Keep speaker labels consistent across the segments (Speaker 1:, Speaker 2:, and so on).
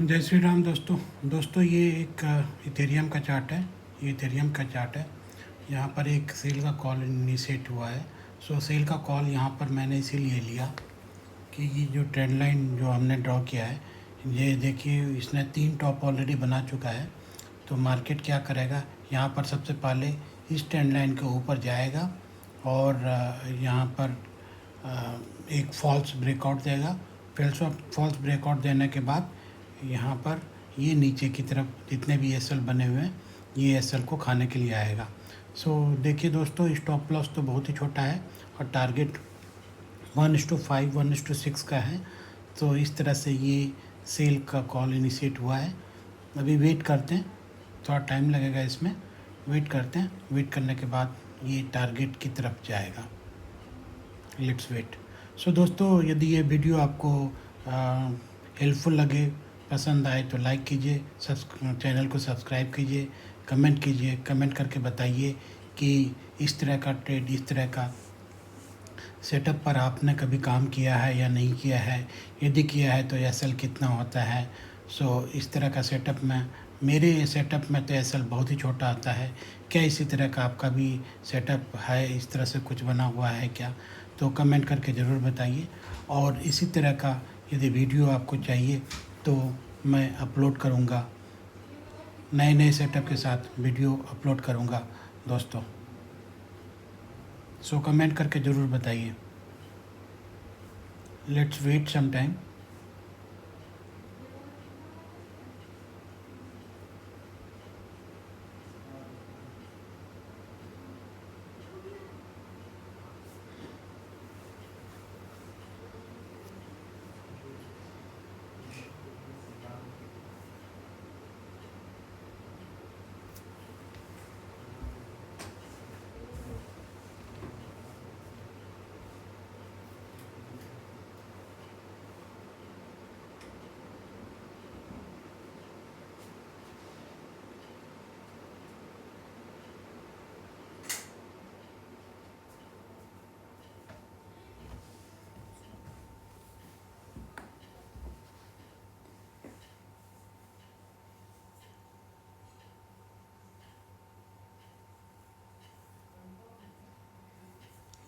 Speaker 1: जय श्री राम दोस्तों ये एक इथेरियम का चार्ट है। ये इथेरियम का चार्ट है। यहाँ पर एक सेल का कॉल इनिशिएट हुआ है। सो सेल का कॉल यहाँ पर मैंने इसीलिए लिया कि ये जो ट्रेंड लाइन जो हमने ड्रॉ किया है, ये देखिए इसने 3 टॉप ऑलरेडी बना चुका है। तो मार्केट क्या करेगा, यहाँ पर सबसे पहले इस ट्रेंड लाइन के ऊपर जाएगा और यहाँ पर एक फॉल्स ब्रेकआउट देगा। फिर फॉल्स ब्रेकआउट देने के बाद यहाँ पर ये नीचे की तरफ जितने भी एसएल बने हुए हैं, ये एसएल को खाने के लिए आएगा। सो देखिए दोस्तों, स्टॉप लॉस तो बहुत ही छोटा है और टारगेट 1:5 1:6 का है। तो इस तरह से ये सेल का कॉल इनिशिएट हुआ है। अभी वेट करते हैं, थोड़ा टाइम लगेगा इसमें, वेट करते हैं। वेट करने के बाद ये टारगेट की तरफ जाएगा। Let's wait. सो दोस्तों, यदि ये वीडियो आपको हेल्पफुल लगे, पसंद आए तो लाइक कीजिए, चैनल को सब्सक्राइब कीजिए, कमेंट कीजिए, कमेंट करके बताइए कि इस तरह का ट्रेड, इस तरह का सेटअप पर आपने कभी काम किया है या नहीं किया है। यदि किया है तो एसएल कितना होता है। सो इस तरह का सेटअप में, मेरे सेटअप में तो एसएल बहुत ही छोटा आता है। क्या इसी तरह का आपका भी सेटअप है, इस तरह से कुछ बना हुआ है क्या? तो कमेंट करके ज़रूर बताइए। और इसी तरह का यदि वीडियो आपको चाहिए तो मैं अपलोड करूँगा, नए नए सेटअप के साथ वीडियो अपलोड करूँगा दोस्तों। सो कमेंट करके ज़रूर बताइए। Let's wait some time.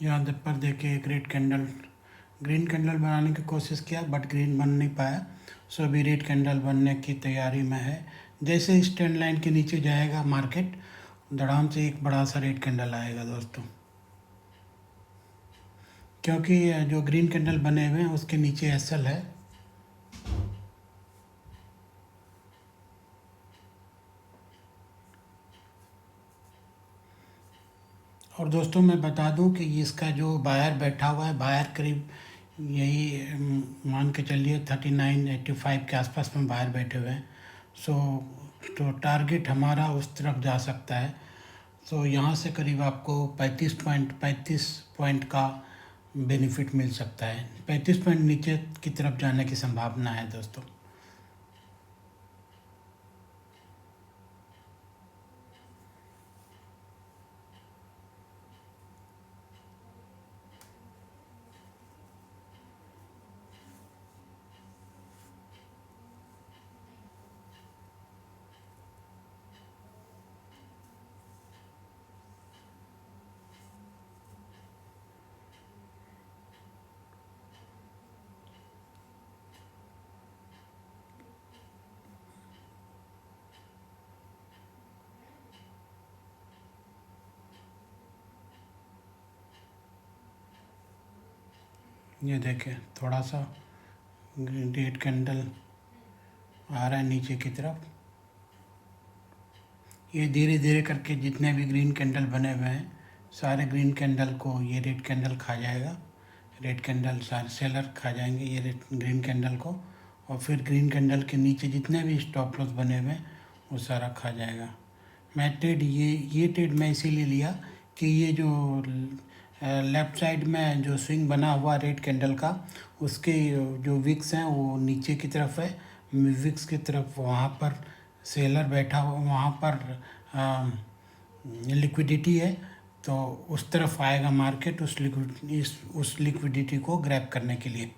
Speaker 1: यहाँ पर देखिए एक ग्रीन कैंडल बनाने की कोशिश किया, बट ग्रीन बन नहीं पाया। सो अभी रेड कैंडल बनने की तैयारी में है। जैसे इस ट्रेंड लाइन के नीचे जाएगा मार्केट, धड़ाम से एक बड़ा सा रेड कैंडल आएगा दोस्तों, क्योंकि जो ग्रीन कैंडल बने हुए हैं उसके नीचे एसएल है। और दोस्तों मैं बता दूं कि इसका जो बायर बैठा हुआ है, बायर करीब यही मान के चलिए 39.85 के आसपास में बायर बैठे हुए हैं। सो तो टारगेट हमारा उस तरफ जा सकता है। तो यहाँ से करीब आपको 35 पॉइंट का बेनिफिट मिल सकता है। 35 पॉइंट नीचे की तरफ जाने की संभावना है दोस्तों। ये देखें, थोड़ा सा रेड कैंडल आ रहा है नीचे की तरफ। ये धीरे धीरे करके जितने भी ग्रीन कैंडल बने हुए हैं, सारे ग्रीन कैंडल को ये रेड कैंडल खा जाएगा। रेड कैंडल सारे सेलर खा जाएंगे ये रेड ग्रीन कैंडल को, और फिर ग्रीन कैंडल के नीचे जितने भी स्टॉप लॉस बने हुए हैं वो सारा खा जाएगा। मैं ट्रेड ये ट्रेड मैं इसीलिए लिया कि ये जो लेफ़्ट साइड में जो स्विंग बना हुआ रेड कैंडल का, उसके जो विक्स हैं वो नीचे की तरफ है। विक्स की तरफ वहाँ पर सेलर बैठा हुआ, वहाँ पर लिक्विडिटी है। तो उस तरफ आएगा मार्केट उस लिक्विडिटी को ग्रैब करने के लिए।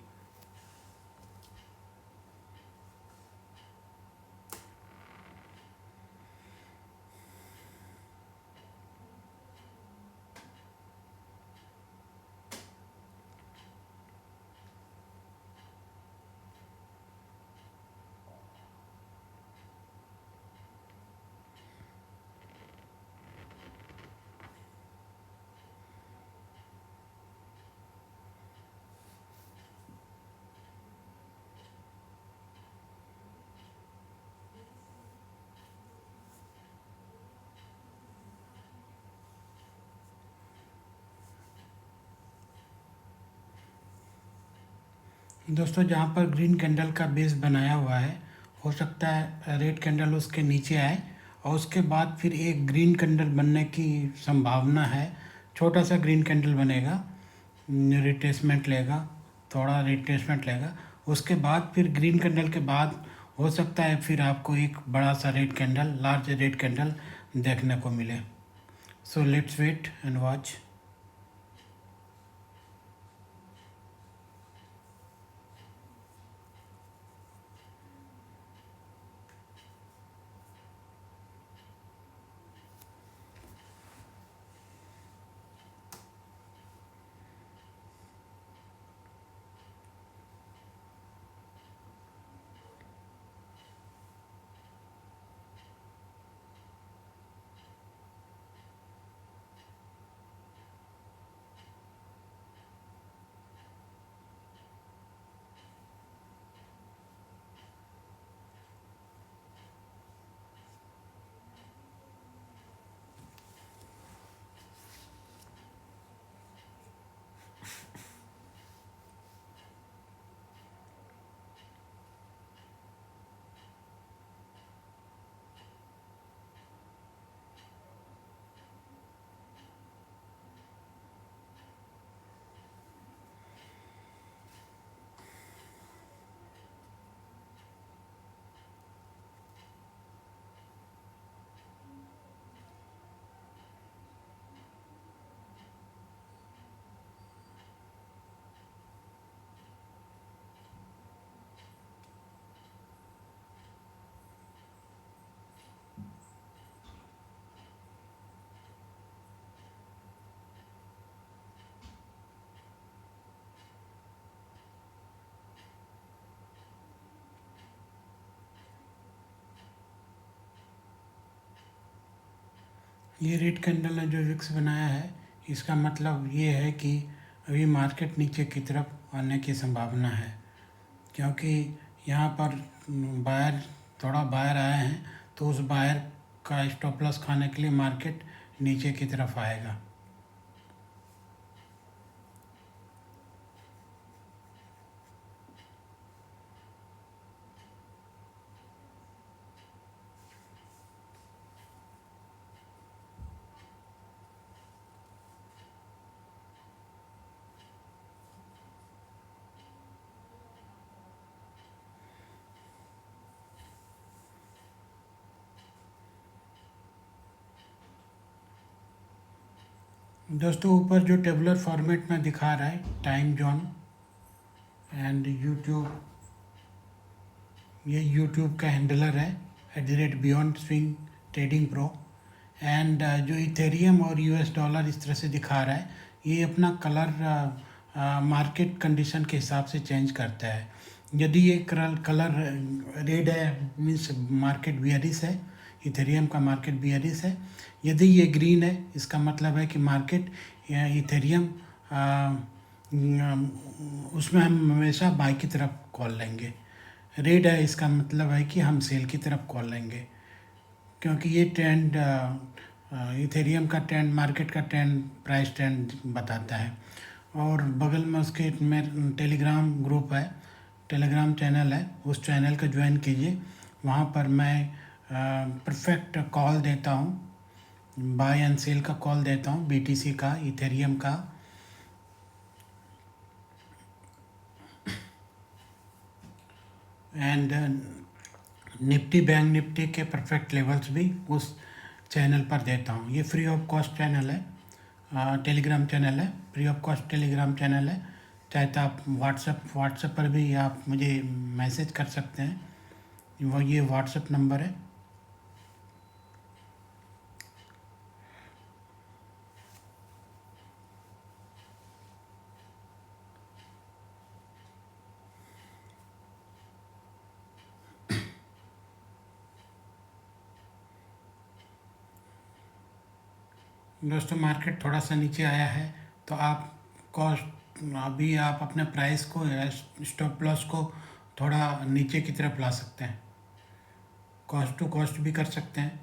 Speaker 1: दोस्तों जहाँ पर ग्रीन कैंडल का बेस बनाया हुआ है, हो सकता है रेड कैंडल उसके नीचे आए और उसके बाद फिर एक ग्रीन कैंडल बनने की संभावना है। छोटा सा ग्रीन कैंडल बनेगा, रिट्रेसमेंट लेगा, थोड़ा रिट्रेसमेंट लेगा, उसके बाद फिर ग्रीन कैंडल के बाद हो सकता है फिर आपको एक बड़ा सा red candle, large red candle देखने को मिले। So let's wait and watch. ये रेड कैंडल ने जो विक्स बनाया है, इसका मतलब ये है कि अभी मार्केट नीचे की तरफ आने की संभावना है, क्योंकि यहाँ पर बायर, थोड़ा बायर आए हैं, तो उस बायर का स्टॉप लॉस खाने के लिए मार्केट नीचे की तरफ आएगा। दोस्तों ऊपर जो टेबुलर फॉर्मेट में दिखा रहा है टाइम जोन एंड यूट्यूब, ये यूट्यूब का हैंडलर है @beyond swing trading pro. And जो इथेरियम और यूएस डॉलर इस तरह से दिखा रहा है, ये अपना कलर मार्केट कंडीशन के हिसाब से चेंज करता है। यदि ये कलर रेड है मीन्स मार्केट बियरिश है, इथेरियम का मार्केट बियरिश है। यदि ये ग्रीन है, इसका मतलब है कि मार्केट इथेरियम उसमें हम हमेशा बाई की तरफ कॉल लेंगे। रेड है, इसका मतलब है कि हम सेल की तरफ कॉल लेंगे, क्योंकि ये ट्रेंड इथेरियम का ट्रेंड, मार्केट का ट्रेंड, प्राइस ट्रेंड बताता है। और बगल में उसके में टेलीग्राम ग्रुप है, टेलीग्राम चैनल है, उस चैनल को ज्वाइन कीजिए। वहाँ पर मैं परफेक्ट कॉल देता हूँ, बाय एंड सेल का कॉल देता हूँ, बीटीसी का, इथेरियम का। एंड निफ्टी, बैंक निफ्टी के परफेक्ट लेवल्स भी उस चैनल पर देता हूँ। ये फ्री ऑफ कॉस्ट चैनल है, टेलीग्राम चैनल है, free of cost Telegram channel है। चाहे तो आप व्हाट्सएप पर भी आप मुझे मैसेज कर सकते हैं, वो ये व्हाट्सएप नंबर है। दोस्तों मार्केट थोड़ा सा नीचे आया है, तो आप कॉस्ट, अभी आप अपने प्राइस को या स्टॉप लॉस को थोड़ा नीचे की तरफ ला सकते हैं, कॉस्ट टू कॉस्ट भी कर सकते हैं।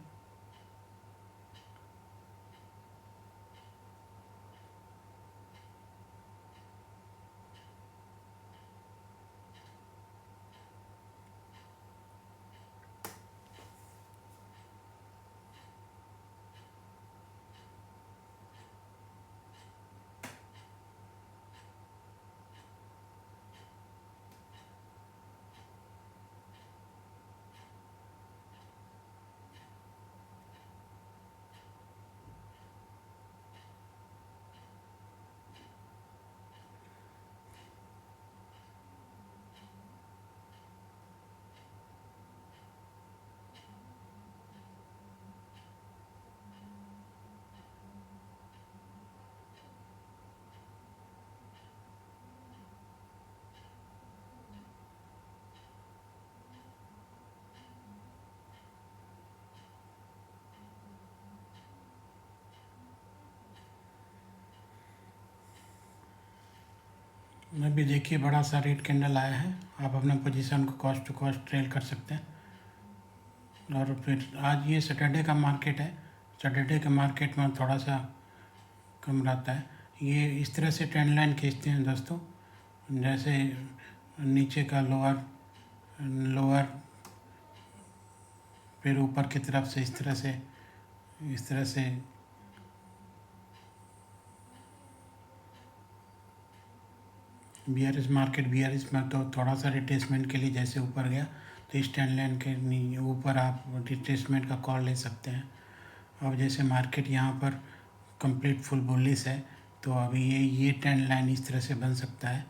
Speaker 1: अभी देखिए बड़ा सा रेड कैंडल आया है, आप अपना पोजीशन को कॉस्ट टू कॉस्ट ट्रेल कर सकते हैं। और फिर आज ये सैटरडे का मार्केट है, सैटरडे के मार्केट में थोड़ा सा कम रहता है। ये इस तरह से ट्रेंड लाइन खींचते हैं दोस्तों, जैसे नीचे का लोअर लोअर, फिर ऊपर की तरफ से इस तरह से बियरिश में तो थोड़ा सा रिट्रेसमेंट के लिए जैसे ऊपर गया तो इस ट्रेंड लाइन के ऊपर आप रिट्रेसमेंट का कॉल ले सकते हैं। अब जैसे मार्केट यहाँ पर कंप्लीट फुल बुलिश है, तो अभी ये ट्रेंड लाइन इस तरह से बन सकता है।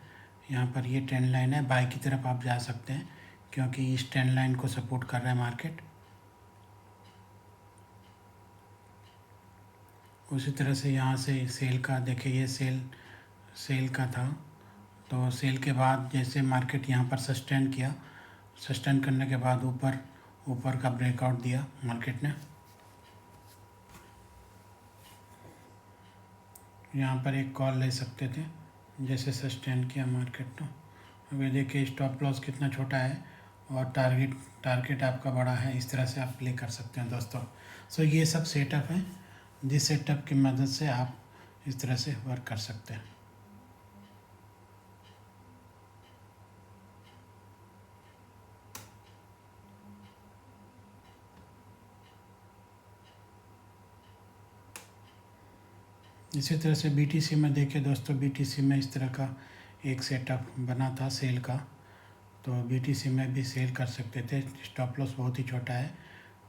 Speaker 1: यहाँ पर ये ट्रेंड लाइन है, बाई की तरफ आप जा सकते हैं क्योंकि इस ट्रेंड लाइन को सपोर्ट कर रहा है मार्केट। उसी तरह से यहाँ से सेल का देखिए, ये सेल का था, तो सेल के बाद जैसे मार्केट यहाँ पर सस्टेन किया, सस्टेन करने के बाद ऊपर का ब्रेकआउट दिया मार्केट ने। यहाँ पर एक कॉल ले सकते थे जैसे सस्टेन किया मार्केट, तो अभी देखिए स्टॉप लॉस कितना छोटा है और टारगेट आपका बड़ा है। इस तरह से आप प्ले कर सकते हैं दोस्तों। सो ये सब सेटअप है, जिस सेटअप की मदद से आप इस तरह से वर्क कर सकते हैं। इसी तरह से BTC में देखिए दोस्तों, BTC में इस तरह का एक सेटअप बना था सेल का, तो BTC में भी सेल कर सकते थे। स्टॉप लॉस बहुत ही छोटा है,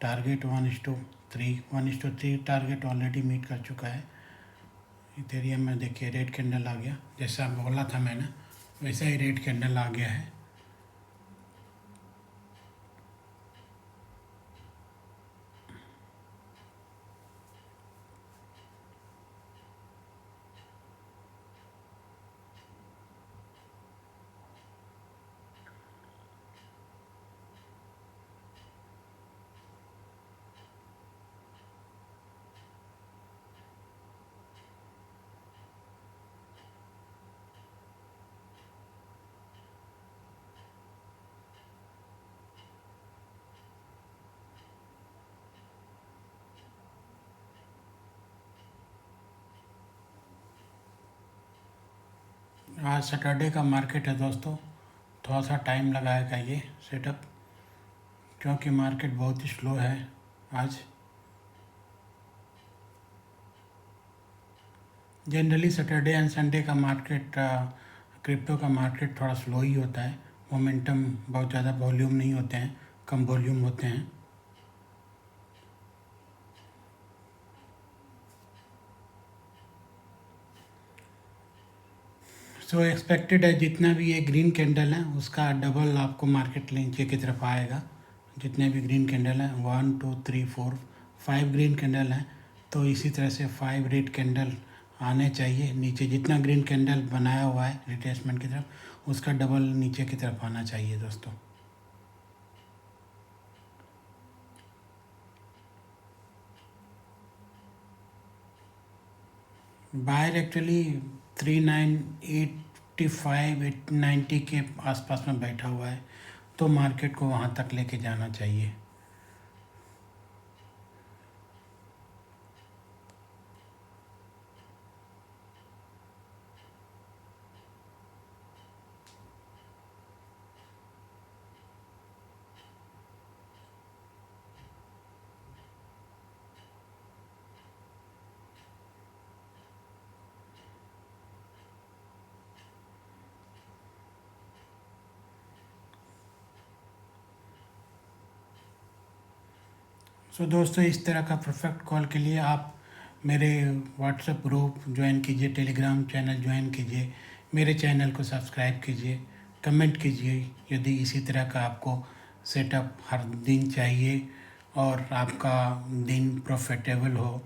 Speaker 1: टारगेट 1:3 टारगेट ऑलरेडी मीट कर चुका है। इथेरियम में देखिए रेड कैंडल आ गया, जैसा बोला था मैंने वैसा ही रेड कैंडल आ गया है। आज सैटरडे का मार्केट है दोस्तों, थोड़ा सा टाइम लगाएगा ये सेटअप क्योंकि मार्केट बहुत ही स्लो है आज। जनरली सैटरडे एंड संडे का मार्केट, क्रिप्टो का मार्केट थोड़ा स्लो ही होता है, मोमेंटम बहुत ज़्यादा वॉल्यूम नहीं होते हैं, कम वॉल्यूम होते हैं। सो एक्सपेक्टेड है जितना भी ये ग्रीन कैंडल है उसका डबल आपको मार्केट नीचे की तरफ आएगा। जितने भी ग्रीन कैंडल हैं 1 2 3 4 5 ग्रीन कैंडल हैं, तो इसी तरह से 5 रेड कैंडल आने चाहिए नीचे। जितना ग्रीन कैंडल बनाया हुआ है रिट्रेसमेंट की तरफ, उसका डबल नीचे की तरफ आना चाहिए दोस्तों। बायर एक्चुअली 3985 890 के आसपास में बैठा हुआ है, तो मार्केट को वहाँ तक लेके जाना चाहिए। सो दोस्तों, इस तरह का परफेक्ट कॉल के लिए आप मेरे व्हाट्सएप ग्रुप ज्वाइन कीजिए, टेलीग्राम चैनल ज्वाइन कीजिए, मेरे चैनल को सब्सक्राइब कीजिए, कमेंट कीजिए यदि इसी तरह का आपको सेटअप हर दिन चाहिए और आपका दिन प्रॉफिटेबल हो।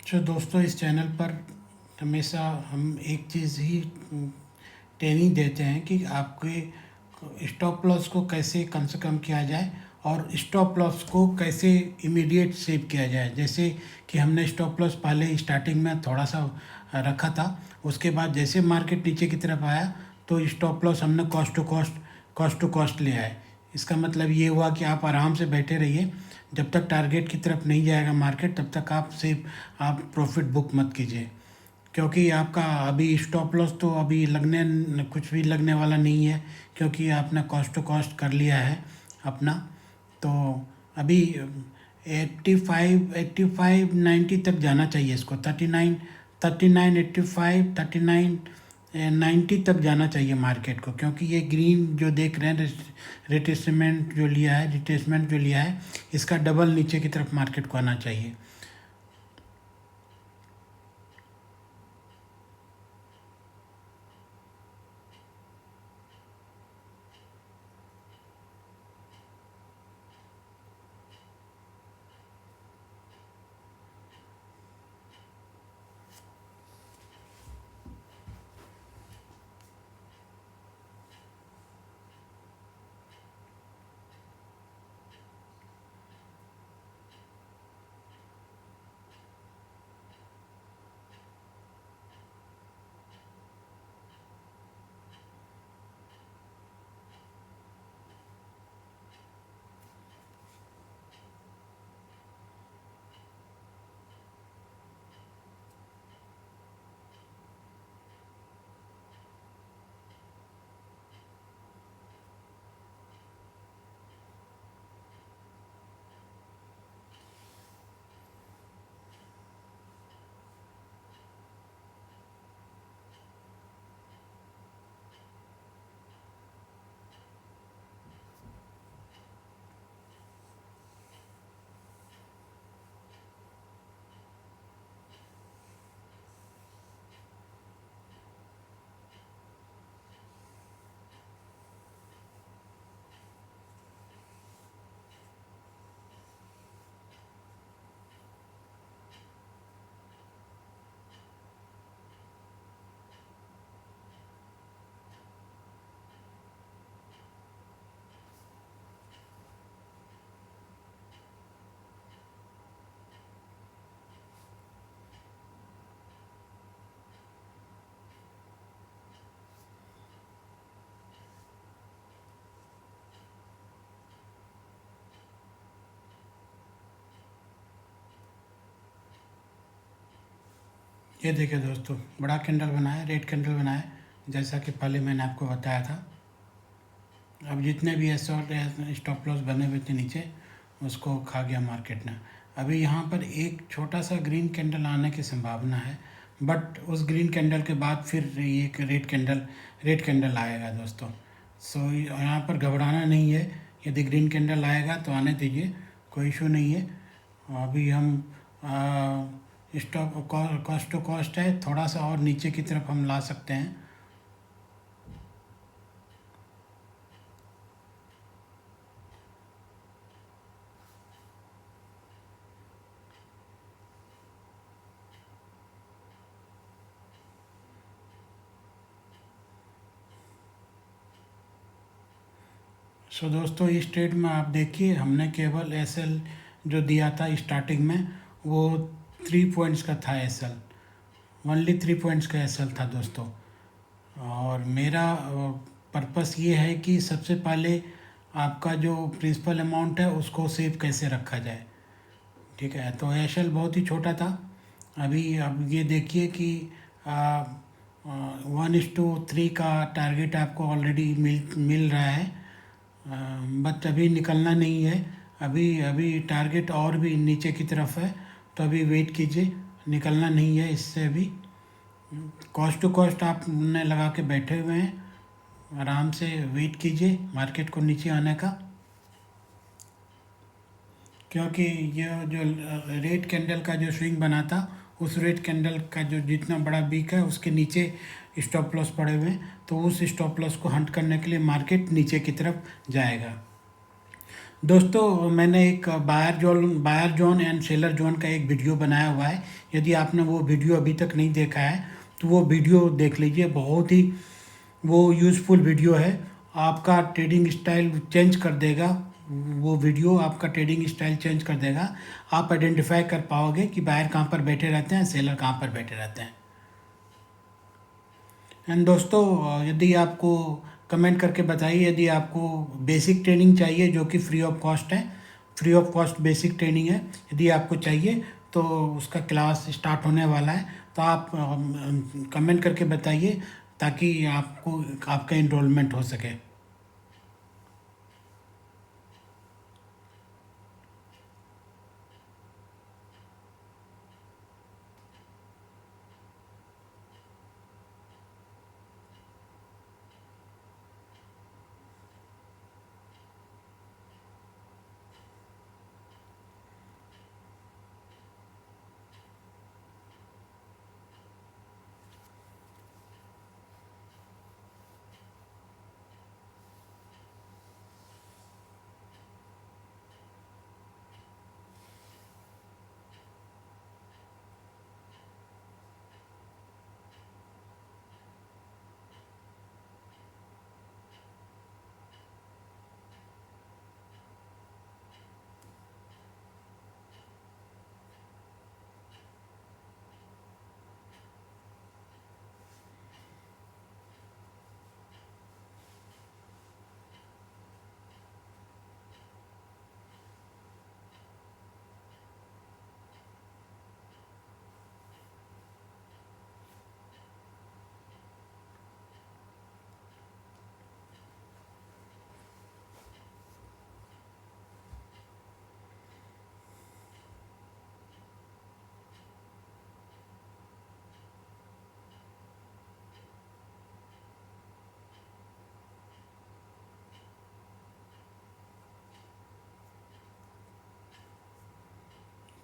Speaker 1: तो दोस्तों, इस चैनल पर हमेशा हम एक चीज़ ही ट्रेनिंग देते हैं कि आपके स्टॉप लॉस को कैसे कम से कम किया जाए और स्टॉप लॉस को कैसे इमीडिएट सेव किया जाए। जैसे कि हमने स्टॉप लॉस पहले स्टार्टिंग में थोड़ा सा रखा था, उसके बाद जैसे मार्केट नीचे की तरफ आया तो स्टॉप लॉस हमने कॉस्ट टू कॉस्ट ले आए। इसका मतलब ये हुआ कि आप आराम से बैठे रहिए, जब तक टारगेट की तरफ नहीं जाएगा मार्केट तब तक आप प्रॉफिट बुक मत कीजिए, क्योंकि आपका अभी स्टॉप लॉस तो अभी कुछ भी लगने वाला नहीं है, क्योंकि आपने कॉस्ट टू कॉस्ट कर लिया है अपना। तो अभी 85 तक जाना चाहिए इसको, 90 तक जाना चाहिए मार्केट को, क्योंकि ये ग्रीन जो देख रहे हैं रिट्रेसमेंट जो लिया है इसका डबल नीचे की तरफ मार्केट को आना चाहिए। ये देखिए दोस्तों, बड़ा कैंडल बना है, रेड कैंडल बना है, जैसा कि पहले मैंने आपको बताया था। अब जितने भी ऐसे और स्टॉप लॉस बने हुए थे नीचे, उसको खा गया मार्केट ने। अभी यहाँ पर एक छोटा सा ग्रीन कैंडल आने की संभावना है, बट उस ग्रीन कैंडल के बाद फिर एक रेड कैंडल आएगा दोस्तों। सो यहाँ पर घबराना नहीं है, यदि ग्रीन कैंडल आएगा तो आने दीजिए, कोई इशू नहीं है। अभी हम स्टॉप कॉस्ट टू कॉस्ट है, थोड़ा सा और नीचे की तरफ हम ला सकते हैं। सो दोस्तों, इस ट्रेड में आप देखिए, हमने केवल एसएल जो दिया था स्टार्टिंग में वो 3 पॉइंट्स का था एसएल, ओनली 3 पॉइंट्स का एसएल था दोस्तों। और मेरा पर्पस ये है कि सबसे पहले आपका जो प्रिंसिपल अमाउंट है उसको सेव कैसे रखा जाए, ठीक है। तो एसएल बहुत ही छोटा था। अभी अब ये देखिए कि 1:3 का टारगेट आपको ऑलरेडी मिल रहा है, बट अभी निकलना नहीं है। अभी अभी टारगेट और भी नीचे की तरफ है, तो अभी वेट कीजिए, निकलना नहीं है इससे अभी। कॉस्ट टू कॉस्ट आपने लगा के बैठे हुए हैं, आराम से वेट कीजिए मार्केट को नीचे आने का, क्योंकि ये जो रेड कैंडल का जो स्विंग बना था, उस रेड कैंडल का जो जितना बड़ा वीक है उसके नीचे स्टॉप लॉस पड़े हुए हैं, तो उस स्टॉप लॉस को हंट करने के लिए मार्केट नीचे की तरफ जाएगा। दोस्तों, मैंने एक buyer zone and seller zone का एक वीडियो बनाया हुआ है। यदि आपने वो वीडियो अभी तक नहीं देखा है तो वो वीडियो देख लीजिए, बहुत ही वो यूज़फुल वीडियो है। आपका ट्रेडिंग स्टाइल चेंज कर देगा। वो वीडियो आपका ट्रेडिंग स्टाइल चेंज कर देगा। आप आइडेंटिफाई कर पाओगे कि बायर कहाँ पर बैठे रहते हैं, सेलर कहाँ पर बैठे रहते हैं। एंड दोस्तों, यदि आपको कमेंट करके बताइए, यदि आपको बेसिक ट्रेनिंग चाहिए जो कि फ्री ऑफ कॉस्ट है, free of cost basic training है, यदि आपको चाहिए तो उसका क्लास स्टार्ट होने वाला है। तो आप कमेंट करके बताइए ताकि आपको आपका इनरोलमेंट हो सके।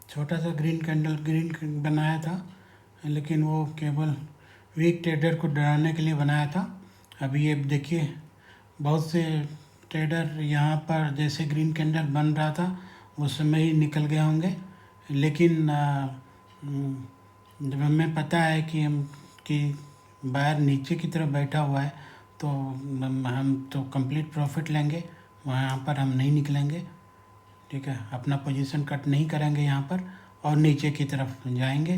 Speaker 1: छोटा सा ग्रीन बनाया था, लेकिन वो केवल वीक ट्रेडर को डराने के लिए बनाया था। अभी ये देखिए, बहुत से ट्रेडर यहाँ पर जैसे ग्रीन कैंडल बन रहा था उस समय ही निकल गए होंगे। लेकिन जब हमें पता है कि बायर नीचे की तरफ बैठा हुआ है तो हम तो कंप्लीट प्रॉफिट लेंगे, वहाँ पर हम नहीं निकलेंगे। ठीक है, अपना पोजीशन कट नहीं करेंगे यहाँ पर और नीचे की तरफ जाएंगे।